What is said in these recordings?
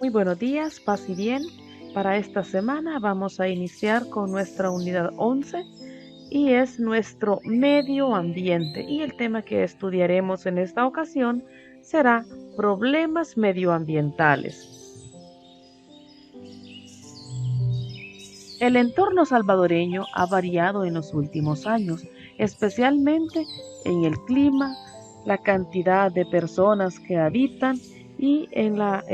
Muy buenos días, paz y bien. Para esta semana vamos a iniciar con nuestra unidad 11 y es nuestro medio ambiente. Y el tema que estudiaremos en esta ocasión será problemas medioambientales. El entorno salvadoreño ha variado en los últimos años, especialmente en el clima, la cantidad de personas que habitan y en la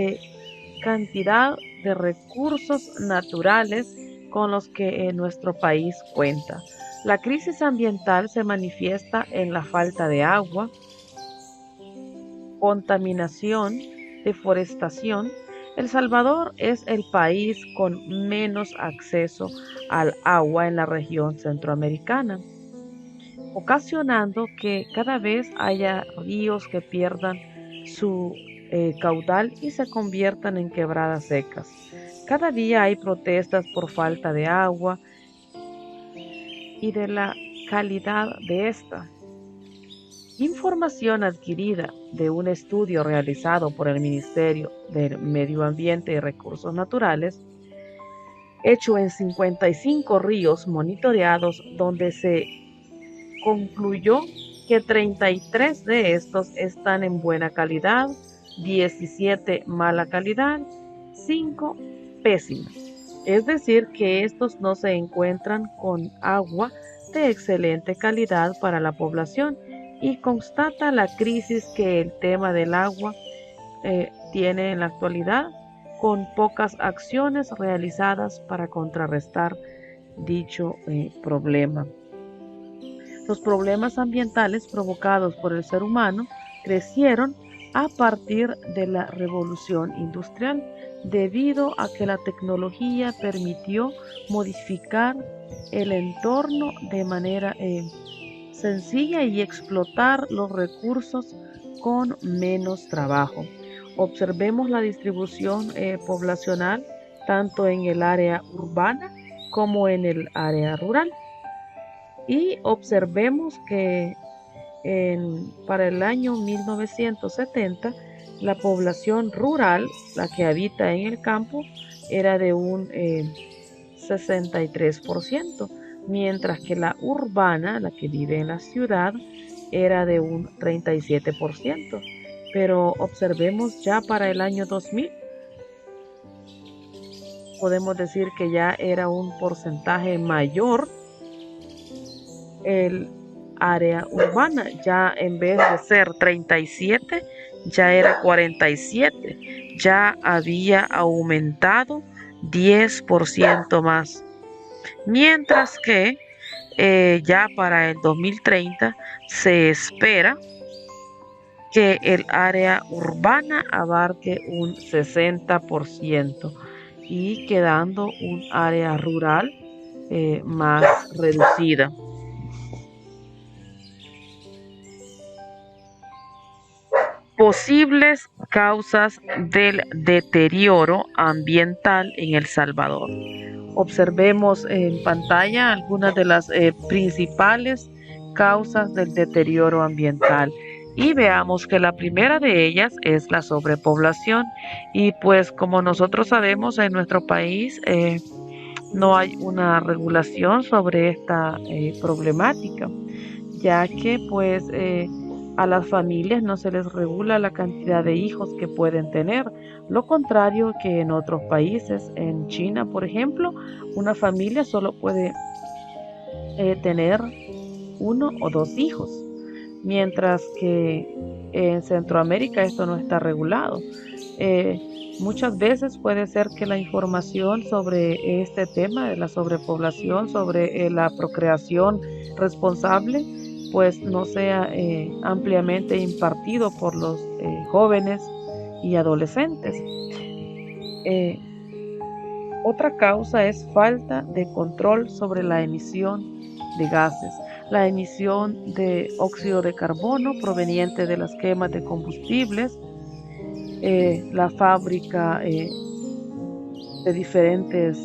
cantidad de recursos naturales con los que nuestro país cuenta. La crisis ambiental se manifiesta en la falta de agua, contaminación, deforestación. El Salvador es el país con menos acceso al agua en la región centroamericana, ocasionando que cada vez haya ríos que pierdan su caudal y se conviertan en quebradas secas. Cada día hay protestas por falta de agua y de la calidad de esta. Información adquirida de un estudio realizado por el Ministerio del Medio Ambiente y Recursos Naturales, hecho en 55 ríos monitoreados, donde se concluyó que 33 de estos están en buena calidad, 17 mala calidad, 5 pésimas. Es decir, que estos no se encuentran con agua de excelente calidad para la población y constata la crisis que el tema del agua tiene en la actualidad, con pocas acciones realizadas para contrarrestar dicho problema. Los problemas ambientales provocados por el ser humano crecieron a partir de la revolución industrial, debido a que la tecnología permitió modificar el entorno de manera sencilla y explotar los recursos con menos trabajo. Observemos la distribución poblacional tanto en el área urbana como en el área rural. Y observemos que para el año 1970 la población rural, la que habita en el campo, era de un 63%, mientras que la urbana, la que vive en la ciudad, era de un 37%. Pero observemos ya para el año 2000, podemos decir que ya era un porcentaje mayor el área urbana, ya en vez de ser 37, ya era 47, ya había aumentado 10% más. Mientras que ya para el 2030 se espera que el área urbana abarque un 60% y quedando un área rural más reducida. Posibles causas del deterioro ambiental en El Salvador. Observemos en pantalla algunas de las principales causas del deterioro ambiental y veamos que la primera de ellas es la sobrepoblación, y pues como nosotros sabemos, en nuestro país no hay una regulación sobre esta problemática, ya que pues a las familias no se les regula la cantidad de hijos que pueden tener, lo contrario que en otros países. En China, por ejemplo, una familia solo puede tener 1 o 2 hijos, mientras que en Centroamérica esto no está regulado. Muchas veces puede ser que la información sobre este tema de la sobrepoblación, sobre la procreación responsable, pues no sea ampliamente impartido por los jóvenes y adolescentes. Otra causa es falta de control sobre la emisión de gases. La emisión de óxido de carbono proveniente de las quemas de combustibles, la fábrica de diferentes,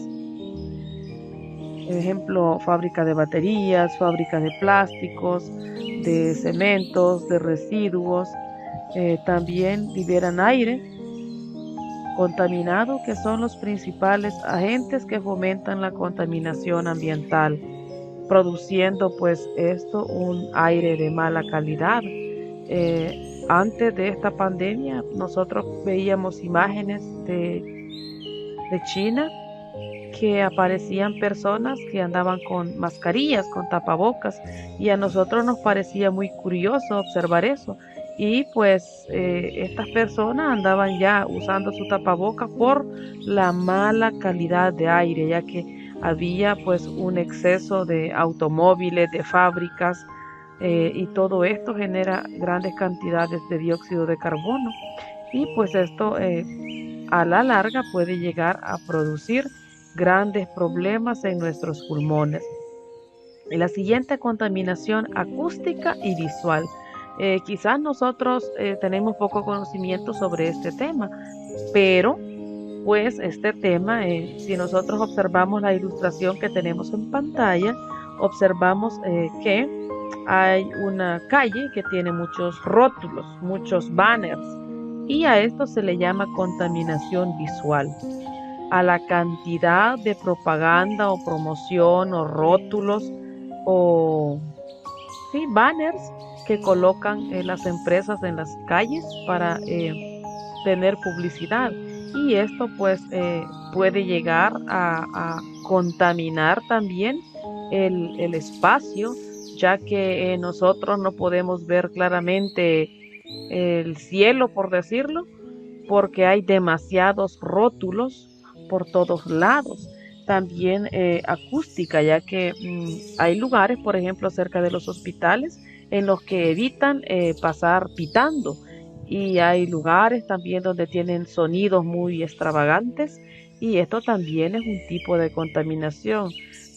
por ejemplo, fábrica de baterías, fábrica de plásticos, de cementos, de residuos, también liberan aire contaminado, que son los principales agentes que fomentan la contaminación ambiental, produciendo pues esto un aire de mala calidad. Antes de esta pandemia, nosotros veíamos imágenes de China que aparecían personas que andaban con mascarillas, con tapabocas, y a nosotros nos parecía muy curioso observar eso. Y pues estas personas andaban ya usando su tapabocas por la mala calidad de aire, ya que había pues un exceso de automóviles, de fábricas, y todo esto genera grandes cantidades de dióxido de carbono. Y pues esto a la larga puede llegar a producir grandes problemas en nuestros pulmones. Y la siguiente, contaminación acústica y visual. Quizás nosotros tenemos poco conocimiento sobre este tema, pero pues este tema, si nosotros observamos la ilustración que tenemos en pantalla, observamos que hay una calle que tiene muchos rótulos, muchos banners, y a esto se le llama contaminación visual. A la cantidad de propaganda o promoción o rótulos o sí, banners que colocan las empresas en las calles para tener publicidad. Y esto pues puede llegar a contaminar también el espacio, ya que nosotros no podemos ver claramente el cielo, por decirlo, porque hay demasiados rótulos por todos lados. También acústica, ya que hay lugares, por ejemplo, cerca de los hospitales, en los que evitan pasar pitando. Y hay lugares también donde tienen sonidos muy extravagantes, y esto también es un tipo de contaminación.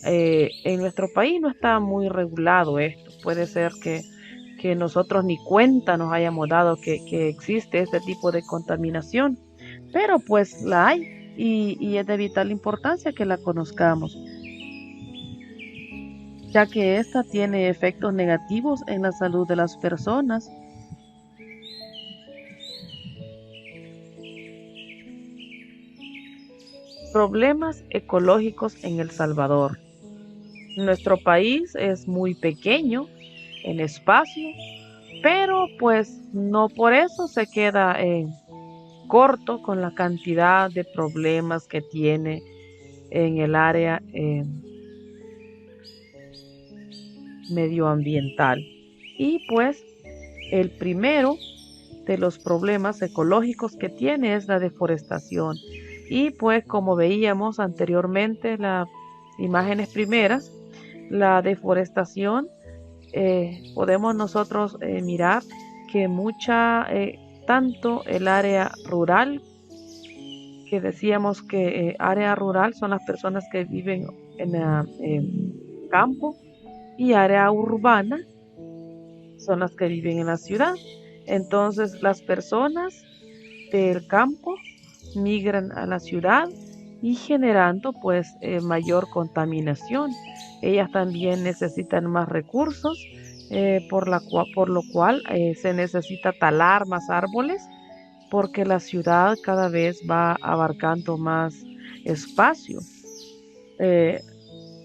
En nuestro país no está muy regulado esto. Puede ser que nosotros ni cuenta nos hayamos dado que existe este tipo de contaminación, pero pues la hay, y es de vital importancia que la conozcamos, ya que esta tiene efectos negativos en la salud de las personas. Problemas ecológicos en El Salvador. Nuestro país es muy pequeño en espacio, pero pues no por eso se queda corto con la cantidad de problemas que tiene en el área medioambiental. Y pues el primero de los problemas ecológicos que tiene es la deforestación. Y pues como veíamos anteriormente, las imágenes primeras, la deforestación, podemos nosotros mirar que tanto el área rural, que decíamos que área rural son las personas que viven en el campo, y área urbana son las que viven en la ciudad. Entonces las personas del campo migran a la ciudad y generando pues mayor contaminación. Ellas también necesitan más recursos, por lo cual se necesita talar más árboles, porque la ciudad cada vez va abarcando más espacio. Eh,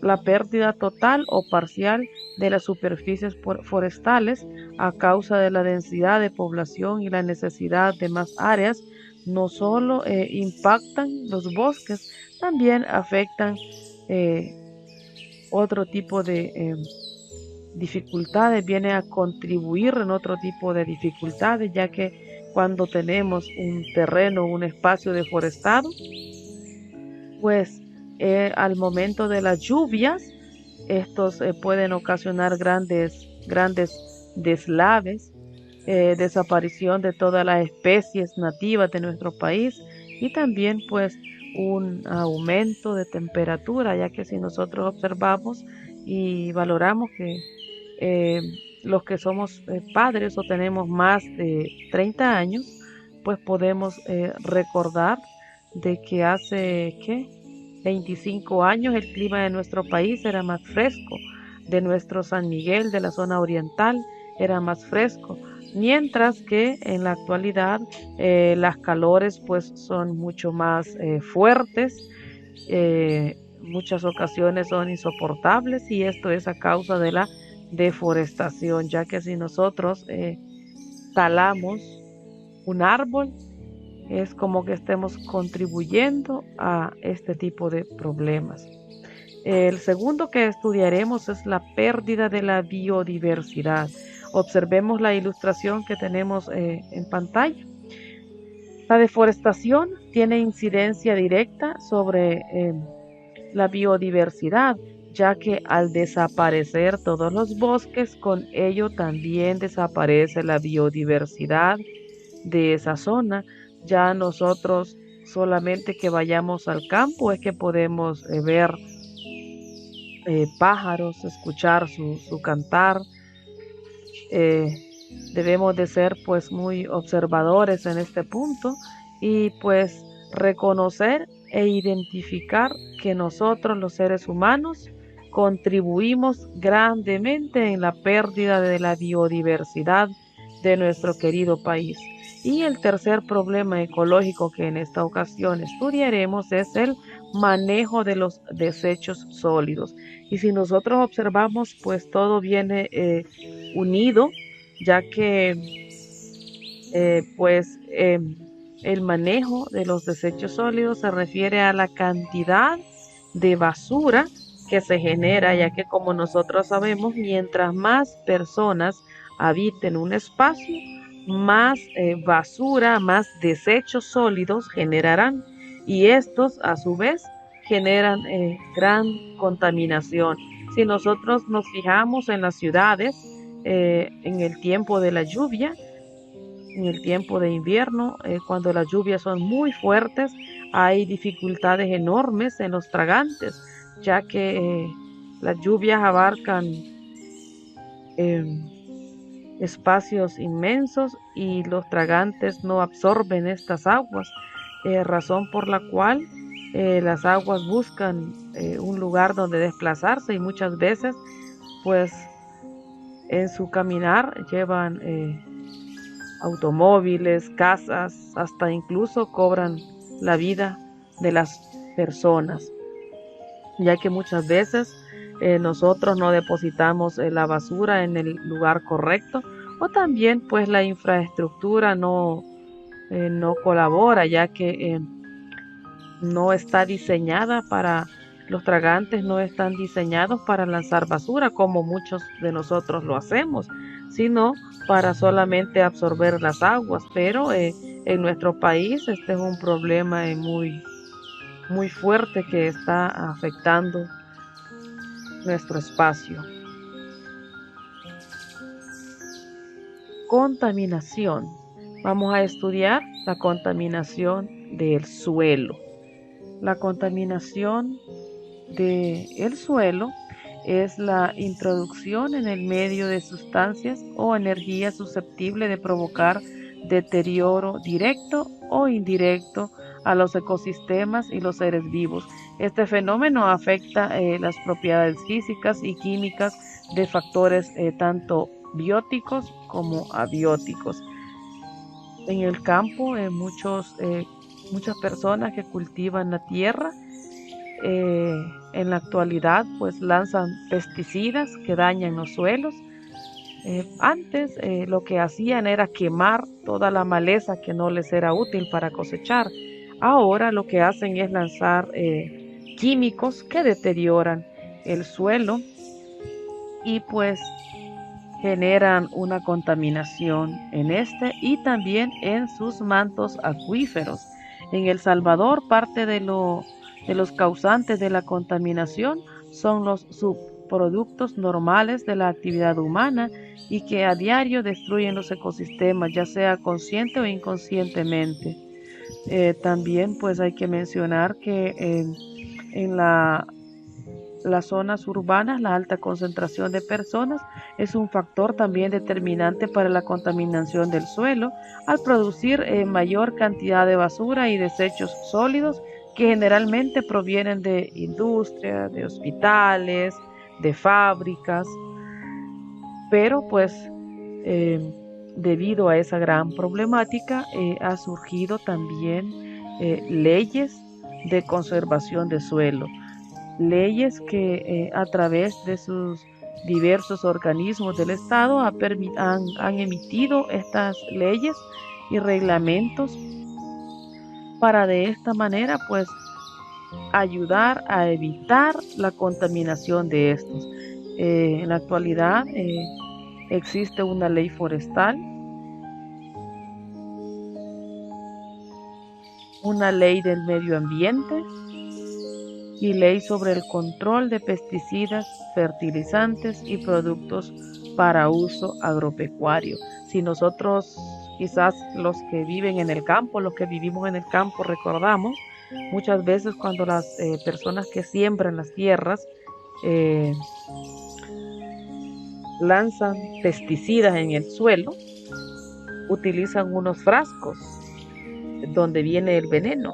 la pérdida total o parcial de las superficies forestales a causa de la densidad de población y la necesidad de más áreas no solo impactan los bosques, también afectan eh, otro tipo de dificultades, viene a contribuir en otro tipo de dificultades, ya que cuando tenemos un terreno, un espacio deforestado, pues al momento de las lluvias, estos pueden ocasionar grandes deslaves, desaparición de todas las especies nativas de nuestro país, y también pues un aumento de temperatura, ya que si nosotros observamos y valoramos que eh, los que somos padres o tenemos más de 30 años, pues podemos recordar de que hace, ¿qué? 25 años el clima de nuestro país era más fresco, de nuestro San Miguel, de la zona oriental, era más fresco. mientras que en la actualidad las calores pues son mucho más fuertes, muchas ocasiones son insoportables y esto es a causa de la deforestación, ya que si nosotros talamos un árbol, es como que estemos contribuyendo a este tipo de problemas. El segundo que estudiaremos es la pérdida de la biodiversidad. Observemos la ilustración que tenemos en pantalla. La deforestación tiene incidencia directa sobre la biodiversidad, ya que al desaparecer todos los bosques, con ello también desaparece la biodiversidad de esa zona. Ya nosotros solamente que vayamos al campo es que podemos ver pájaros, escuchar su cantar. Eh, Debemos de ser pues muy observadores en este punto y pues reconocer e identificar que nosotros los seres humanos contribuimos grandemente en la pérdida de la biodiversidad de nuestro querido país. Y el tercer problema ecológico que en esta ocasión estudiaremos es el manejo de los desechos sólidos. Y si nosotros observamos, pues todo viene unido, ya que el manejo de los desechos sólidos se refiere a la cantidad de basura que se genera, ya que como nosotros sabemos, mientras más personas habiten un espacio, más basura, más desechos sólidos generarán y estos a su vez generan gran contaminación. Si nosotros nos fijamos en las ciudades, en el tiempo de la lluvia, en el tiempo de invierno, cuando las lluvias son muy fuertes, hay dificultades enormes en los tragantes, ya que las lluvias abarcan eh, espacios inmensos y los tragantes no absorben estas aguas, razón por la cual las aguas buscan un lugar donde desplazarse y muchas veces pues en su caminar llevan automóviles, casas, hasta incluso cobran la vida de las personas, ya que muchas veces nosotros no depositamos la basura en el lugar correcto o también pues la infraestructura no colabora, ya que no está diseñada para, los tragantes no están diseñados para lanzar basura como muchos de nosotros lo hacemos, sino para solamente absorber las aguas. Pero en nuestro país este es un problema muy fuerte que está afectando nuestro espacio. Contaminación. Vamos a estudiar la contaminación del suelo. La contaminación del suelo es la introducción en el medio de sustancias o energía susceptible de provocar deterioro directo o indirecto a los ecosistemas y los seres vivos. Este fenómeno afecta las propiedades físicas y químicas de factores tanto bióticos como abióticos. En el campo, muchas personas que cultivan la tierra eh, en la actualidad pues lanzan pesticidas que dañan los suelos. Antes lo que hacían era quemar toda la maleza que no les era útil para cosechar. Ahora lo que hacen es lanzar químicos que deterioran el suelo y pues generan una contaminación en este y también en sus mantos acuíferos. En El Salvador, parte de los causantes de la contaminación son los subproductos normales de la actividad humana y que a diario destruyen los ecosistemas, ya sea consciente o inconscientemente. También pues hay que mencionar que en las zonas urbanas, la alta concentración de personas es un factor también determinante para la contaminación del suelo al producir mayor cantidad de basura y desechos sólidos que generalmente provienen de industrias, de hospitales, de fábricas, pero pues eh, debido a esa gran problemática, ha surgido también leyes de conservación de suelo, leyes que a través de sus diversos organismos del Estado han emitido estas leyes y reglamentos para de esta manera pues ayudar a evitar la contaminación de estos. En la actualidad existe una ley forestal, una ley del medio ambiente y ley sobre el control de pesticidas, fertilizantes y productos para uso agropecuario. Si nosotros, quizás los que viven en el campo, los que vivimos en el campo, recordamos muchas veces cuando las personas que siembran las tierras eh, lanzan pesticidas en el suelo, utilizan unos frascos donde viene el veneno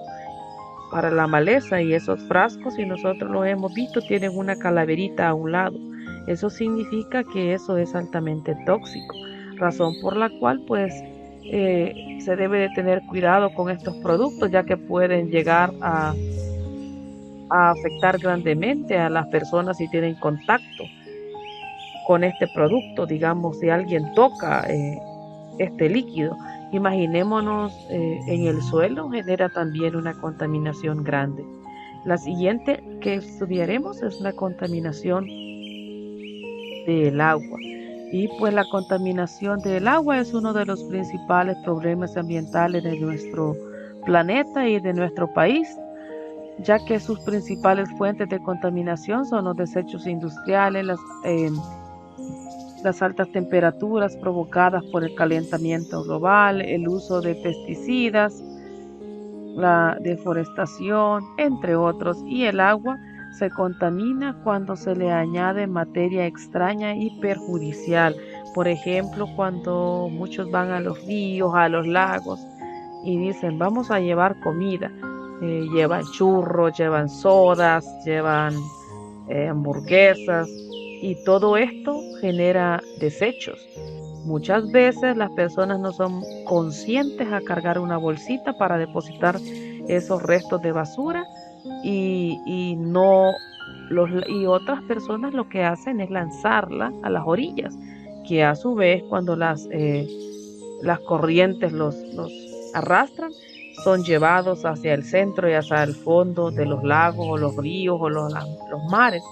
para la maleza, y esos frascos, si nosotros los hemos visto, tienen una calaverita a un lado. Eso significa que eso es altamente tóxico, razón por la cual pues se debe de tener cuidado con estos productos, ya que pueden llegar a afectar grandemente a las personas si tienen contacto con este producto. Digamos, si alguien toca este líquido, imaginémonos en el suelo, genera también una contaminación grande. La siguiente que estudiaremos es la contaminación del agua. Y pues la contaminación del agua es uno de los principales problemas ambientales de nuestro planeta y de nuestro país, ya que sus principales fuentes de contaminación son los desechos industriales, las altas temperaturas provocadas por el calentamiento global, el uso de pesticidas, la deforestación, entre otros, y el agua se contamina cuando se le añade materia extraña y perjudicial. Por ejemplo, cuando muchos van a los ríos, a los lagos y dicen vamos a llevar comida, llevan churros, llevan sodas, llevan hamburguesas, y todo esto genera desechos. Muchas veces las personas no son conscientes a cargar una bolsita para depositar esos restos de basura, y otras personas lo que hacen es lanzarla a las orillas, que a su vez cuando las corrientes los arrastran, son llevados hacia el centro y hacia el fondo de los lagos o los ríos o los mares.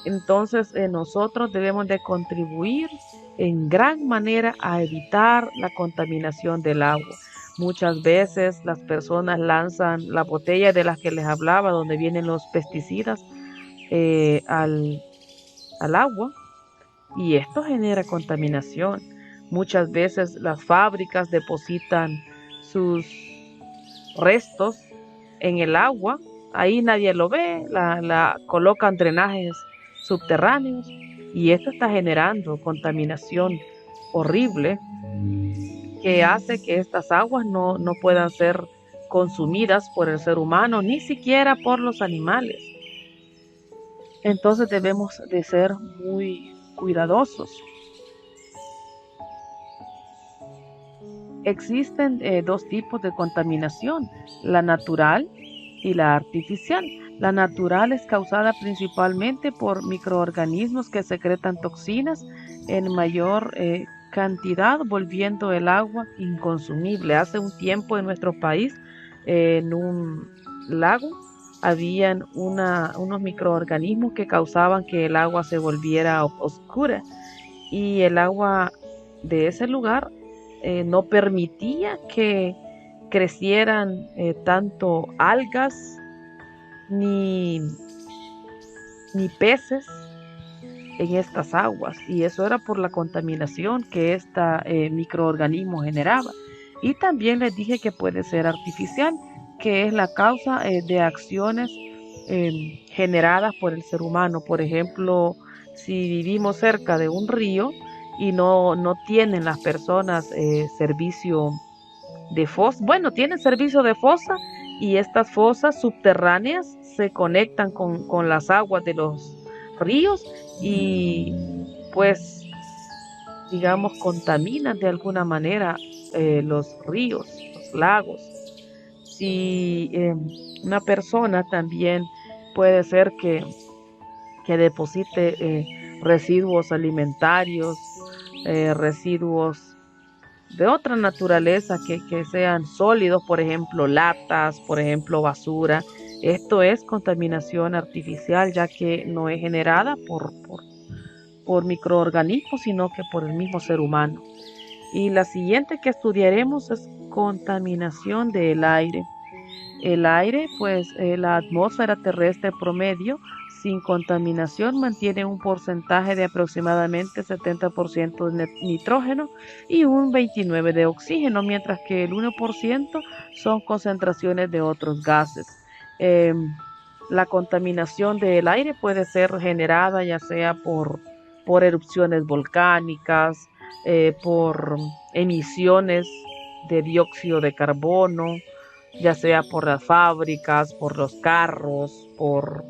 Entonces nosotros debemos de contribuir en gran manera a evitar la contaminación del agua. Muchas veces las personas lanzan la botella de las que les hablaba, donde vienen los pesticidas, al agua, y esto genera contaminación. Muchas veces las fábricas depositan sus restos en el agua, ahí nadie lo ve, colocan drenajes subterráneos, y esto está generando contaminación horrible que hace que estas aguas no puedan ser consumidas por el ser humano, ni siquiera por los animales. Entonces debemos de ser muy cuidadosos. Existen dos tipos de contaminación, la natural y la artificial. La natural es causada principalmente por microorganismos que secretan toxinas en mayor cantidad, volviendo el agua inconsumible. Hace un tiempo en nuestro país, en un lago, habían unos microorganismos que causaban que el agua se volviera oscura, y el agua de ese lugar no permitía que crecieran tanto algas ni peces en estas aguas, y eso era por la contaminación que este microorganismo generaba. Y también les dije que puede ser artificial, que es la causa de acciones generadas por el ser humano. Por ejemplo, si vivimos cerca de un río y no tienen las personas servicio de fosa, bueno, tienen servicio de fosa, y estas fosas subterráneas se conectan con las aguas de los ríos, y pues digamos, contaminan de alguna manera los ríos, los lagos. Si una persona también puede ser que deposite residuos alimentarios, residuos de otra naturaleza que sean sólidos, por ejemplo, latas, por ejemplo, basura. Esto es contaminación artificial, ya que no es generada por microorganismos, sino que por el mismo ser humano. Y la siguiente que estudiaremos es contaminación del aire. El aire, pues la atmósfera terrestre promedio sin contaminación mantiene un porcentaje de aproximadamente 70% de nitrógeno y un 29% de oxígeno, mientras que el 1% son concentraciones de otros gases. Eh, la contaminación del aire puede ser generada ya sea por erupciones volcánicas, por emisiones de dióxido de carbono, ya sea por las fábricas, por los carros, por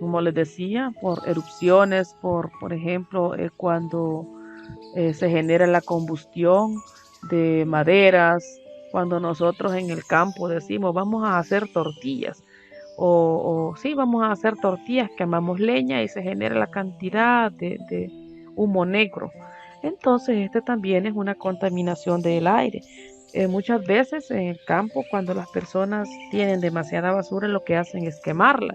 como les decía, por erupciones, por ejemplo, cuando se genera la combustión de maderas, cuando nosotros en el campo decimos vamos a hacer tortillas, o sí, vamos a hacer tortillas, quemamos leña y se genera la cantidad de humo negro. Entonces, este también es una contaminación del aire. Muchas veces en el campo, cuando las personas tienen demasiada basura, lo que hacen es quemarla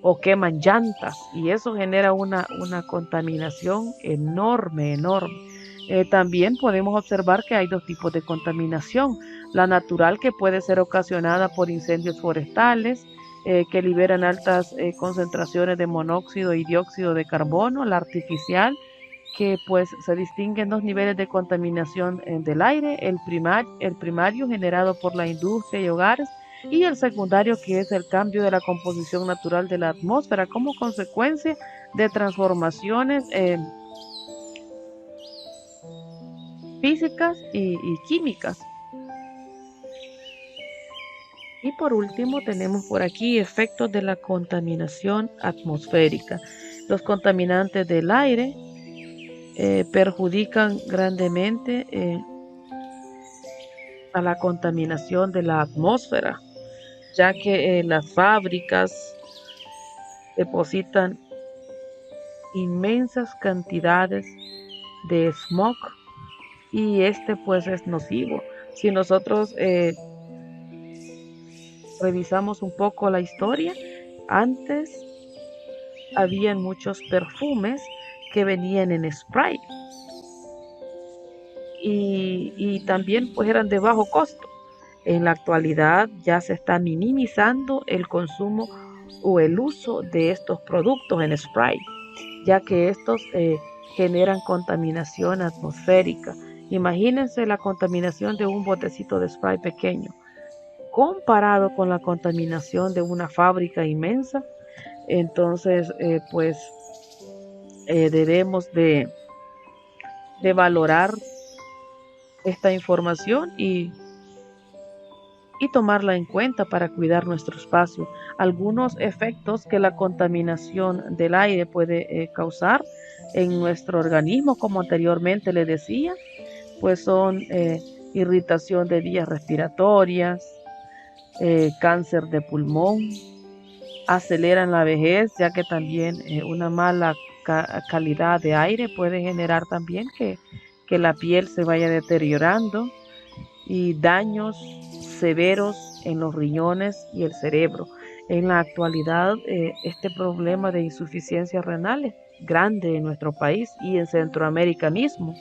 o queman llantas y eso genera una contaminación enorme, enorme. También podemos observar que hay dos tipos de contaminación. La natural, que puede ser ocasionada por incendios forestales, que liberan altas concentraciones de monóxido y dióxido de carbono. La artificial, que pues se distinguen dos niveles de contaminación del aire, el primario generado por la industria y hogares, y el secundario, que es el cambio de la composición natural de la atmósfera como consecuencia de transformaciones físicas y químicas. Y por último tenemos por aquí efectos de la contaminación atmosférica. Los contaminantes del aire perjudican grandemente a la contaminación de la atmósfera, ya que las fábricas depositan inmensas cantidades de smog y este pues es nocivo. Si nosotros revisamos un poco la historia, antes habían muchos perfumes que venían en spray y también pues eran de bajo costo. En la actualidad ya se está minimizando el consumo o el uso de estos productos en spray, ya que estos generan contaminación atmosférica. Imagínense la contaminación de un botecito de spray pequeño comparado con la contaminación de una fábrica inmensa. Entonces, pues debemos de valorar esta información y tomarla en cuenta para cuidar nuestro espacio. Algunos efectos que la contaminación del aire puede causar en nuestro organismo, como anteriormente le decía, pues son irritación de vías respiratorias, cáncer de pulmón, aceleran la vejez, ya que también una mala calidad de aire puede generar también que la piel se vaya deteriorando y daños severos en los riñones y el cerebro. En la actualidad, este problema de insuficiencia renal es grande en nuestro país y en Centroamérica mismo.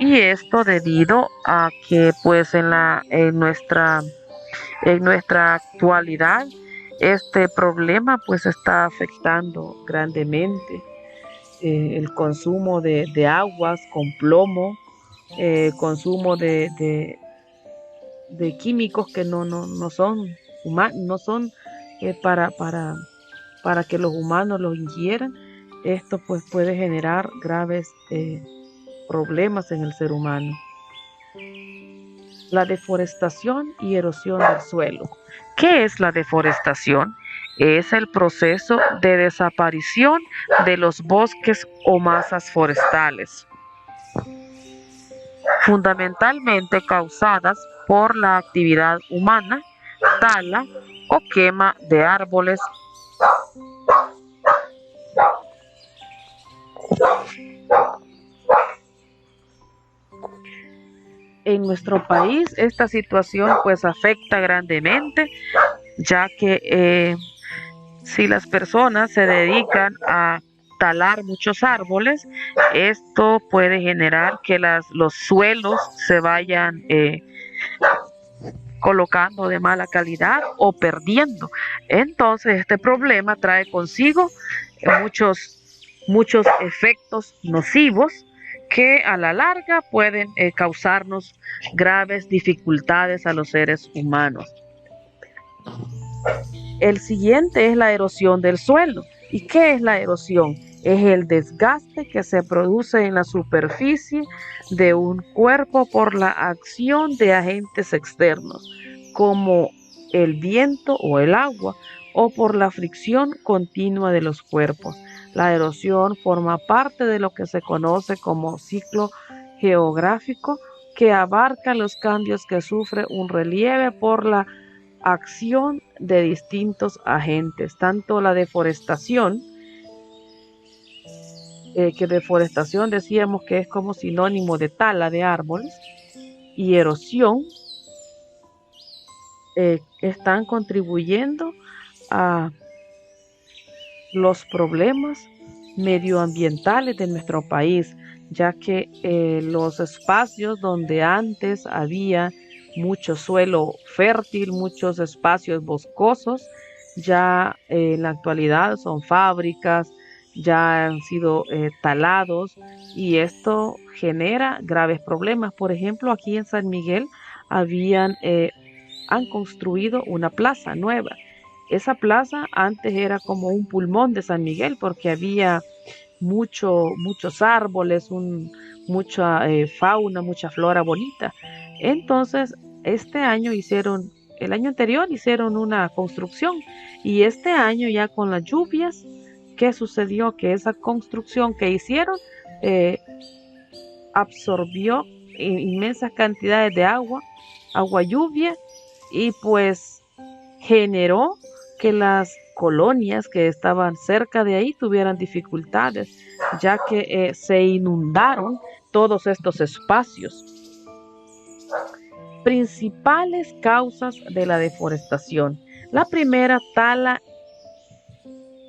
Y esto debido a que pues en nuestra actualidad este problema pues está afectando grandemente el consumo de aguas con plomo, consumo de químicos que no son no son para que los humanos los ingieran. Esto pues puede generar graves problemas en el ser humano. La deforestación y erosión del suelo. ¿Qué es la deforestación? Es el proceso de desaparición de los bosques o masas forestales, fundamentalmente causadas por la actividad humana, tala o quema de árboles. En nuestro país esta situación pues afecta grandemente, ya que si las personas se dedican a talar muchos árboles, esto puede generar que los suelos se vayan colocando de mala calidad o perdiendo. Entonces este problema trae consigo muchos efectos nocivos que a la larga pueden causarnos graves dificultades a los seres humanos. El siguiente es la erosión del suelo. ¿Y qué es la erosión? Es el desgaste que se produce en la superficie de un cuerpo por la acción de agentes externos, como el viento o el agua, o por la fricción continua de los cuerpos. La erosión forma parte de lo que se conoce como ciclo geográfico, que abarca los cambios que sufre un relieve por la acción de distintos agentes, tanto la deforestación, que deforestación decíamos que es como sinónimo de tala de árboles, y erosión, están contribuyendo a los problemas medioambientales de nuestro país, ya que los espacios donde antes había mucho suelo fértil, muchos espacios boscosos, ya en la actualidad son fábricas, ya han sido talados, y esto genera graves problemas. Por ejemplo, aquí en San Miguel han construido una plaza nueva. Esa plaza antes era como un pulmón de San Miguel porque había muchos árboles, mucha fauna, mucha flora bonita. Entonces, el año anterior hicieron una construcción, y este año ya con las lluvias, ¿qué sucedió? Que esa construcción que hicieron eh, absorbió inmensas cantidades de agua lluvia, y pues generó que las colonias que estaban cerca de ahí tuvieran dificultades, ya que se inundaron todos estos espacios. Principales causas de la deforestación. La primera, tala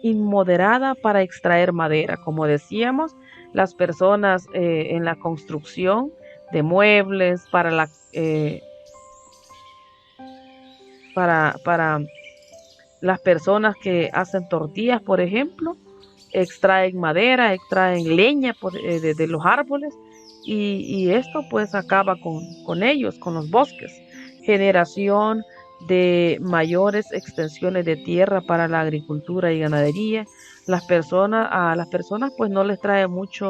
inmoderada para extraer madera. Como decíamos, las personas en la construcción de muebles, para las personas que hacen tortillas, por ejemplo, extraen madera, extraen leña de los árboles, y esto pues acaba con ellos, con los bosques. Generación de mayores extensiones de tierra para la agricultura y ganadería. A las personas pues no les trae mucha,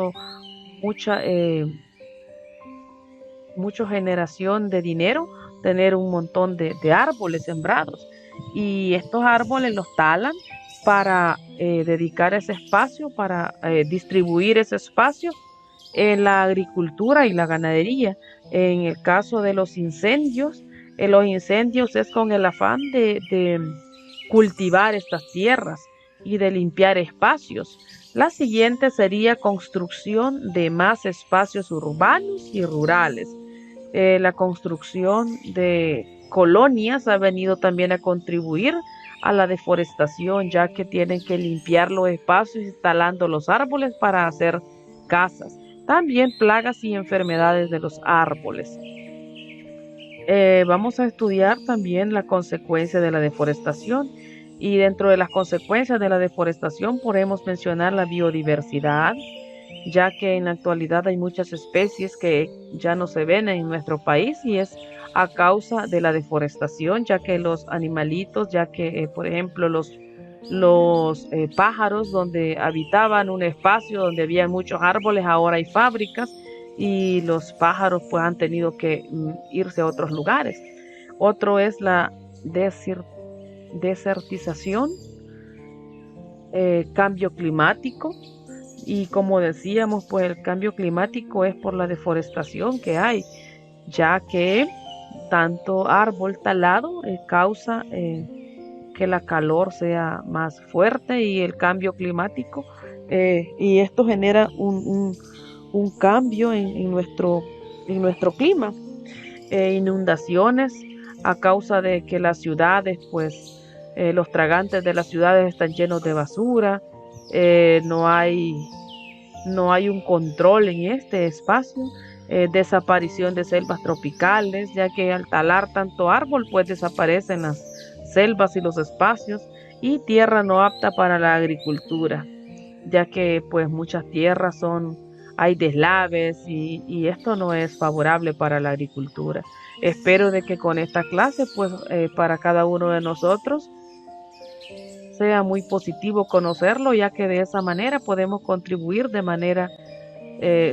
mucha generación de dinero tener un montón de árboles sembrados, y estos árboles los talan para dedicar ese espacio, para distribuir ese espacio en la agricultura y la ganadería. En el caso de los incendios es con el afán de cultivar estas tierras y de limpiar espacios. La siguiente sería construcción de más espacios urbanos y rurales. La construcción de colonias ha venido también a contribuir a la deforestación, ya que tienen que limpiar los espacios instalando los árboles para hacer casas. También plagas y enfermedades de los árboles. Vamos a estudiar también la consecuencia de la deforestación, y dentro de las consecuencias de la deforestación podemos mencionar la biodiversidad, ya que en la actualidad hay muchas especies que ya no se ven en nuestro país, y es a causa de la deforestación, ya que los animalitos, ya que por ejemplo los pájaros donde habitaban un espacio donde había muchos árboles, ahora hay fábricas, y los pájaros pues han tenido que irse a otros lugares. Otro es la desertización, cambio climático. Y como decíamos, pues el cambio climático es por la deforestación que hay, ya que tanto árbol talado causa que la calor sea más fuerte y el cambio climático, y esto genera un cambio en nuestro clima. Inundaciones a causa de que las ciudades, pues los tragantes de las ciudades están llenos de basura, no hay un control en este espacio. Desaparición de selvas tropicales, ya que al talar tanto árbol, pues desaparecen las selvas y los espacios, y tierra no apta para la agricultura, ya que pues muchas tierras hay deslaves, y esto no es favorable para la agricultura. Espero de que con esta clase, pues para cada uno de nosotros sea muy positivo conocerlo, ya que de esa manera podemos contribuir de manera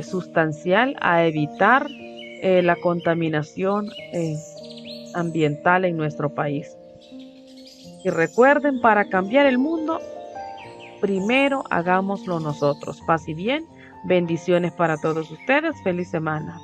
sustancial a evitar la contaminación ambiental en nuestro país. Y recuerden, para cambiar el mundo, primero hagámoslo nosotros. Paz y bien, bendiciones para todos ustedes, feliz semana.